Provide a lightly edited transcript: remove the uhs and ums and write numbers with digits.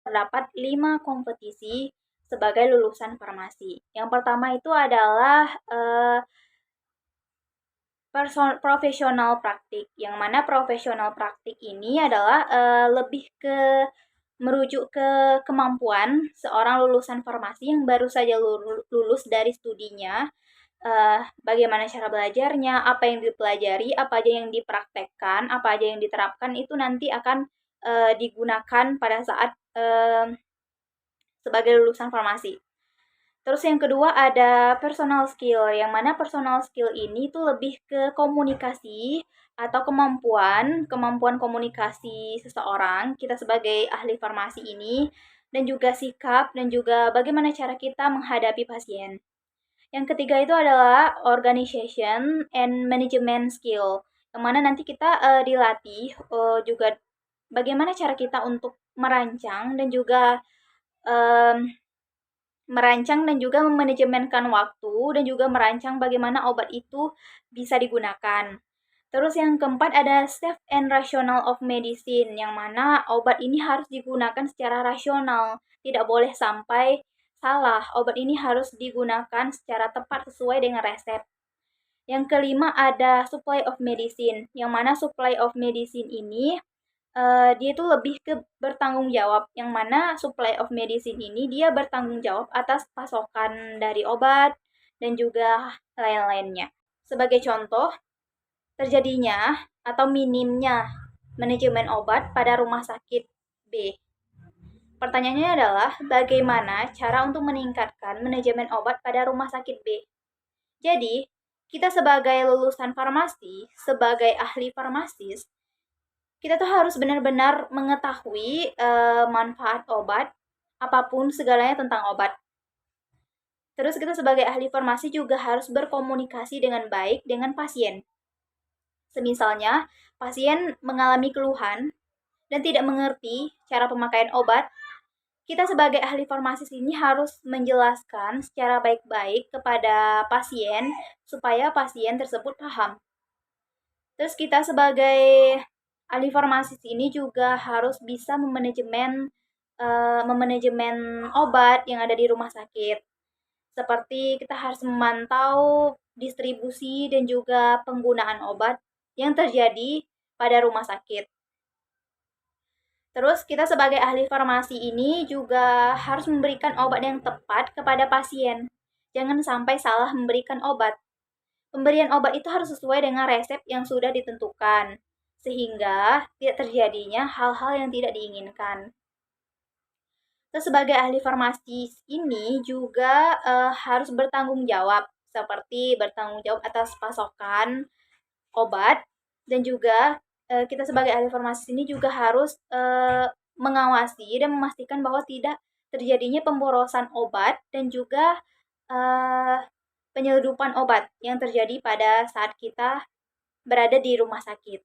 terdapat 5 kompetisi sebagai lulusan farmasi. Yang pertama itu adalah profesional praktik, yang mana profesional praktik ini adalah lebih ke merujuk ke kemampuan seorang lulusan farmasi yang baru saja lulus dari studinya, bagaimana cara belajarnya, apa yang dipelajari, apa aja yang dipraktekkan, apa aja yang diterapkan itu nanti akan digunakan pada saat sebagai lulusan farmasi. Terus yang kedua ada personal skill, yang mana personal skill ini tuh lebih ke komunikasi atau kemampuan komunikasi seseorang, kita sebagai ahli farmasi ini, dan juga sikap, dan juga bagaimana cara kita menghadapi pasien. Yang ketiga itu adalah organization and management skill, yang mana nanti kita dilatih juga bagaimana cara kita untuk merancang dan juga memanajemenkan waktu dan juga merancang bagaimana obat itu bisa digunakan. Terus yang keempat ada safe and rational of medicine, yang mana obat ini harus digunakan secara rasional, tidak boleh sampai salah. Obat ini harus digunakan secara tepat sesuai dengan resep. Yang kelima ada supply of medicine, yang mana supply of medicine ini dia itu lebih ke bertanggung jawab, yang mana supply of medicine ini dia bertanggung jawab atas pasokan dari obat dan juga lain-lainnya. Sebagai contoh, terjadinya atau minimnya manajemen obat pada rumah sakit B. Pertanyaannya adalah bagaimana cara untuk meningkatkan manajemen obat pada rumah sakit B. Jadi, kita sebagai lulusan farmasi, sebagai ahli farmasis, kita tuh harus benar-benar mengetahui manfaat obat, apapun segalanya tentang obat. Terus kita sebagai ahli farmasi juga harus berkomunikasi dengan baik dengan pasien. Semisalnya, pasien mengalami keluhan dan tidak mengerti cara pemakaian obat, kita sebagai ahli farmasis ini harus menjelaskan secara baik-baik kepada pasien supaya pasien tersebut paham. Terus kita sebagai ahli farmasis ini juga harus bisa memanajemen obat yang ada di rumah sakit. Seperti kita harus memantau distribusi dan juga penggunaan obat yang terjadi pada rumah sakit. Terus kita sebagai ahli farmasi ini juga harus memberikan obat yang tepat kepada pasien. Jangan sampai salah memberikan obat. Pemberian obat itu harus sesuai dengan resep yang sudah ditentukan, sehingga tidak terjadinya hal-hal yang tidak diinginkan. Terus sebagai ahli farmasi ini juga harus bertanggung jawab, seperti bertanggung jawab atas pasokan obat, dan juga kita sebagai ahli farmasi ini juga harus mengawasi dan memastikan bahwa tidak terjadinya pemborosan obat dan juga penyeludupan obat yang terjadi pada saat kita berada di rumah sakit.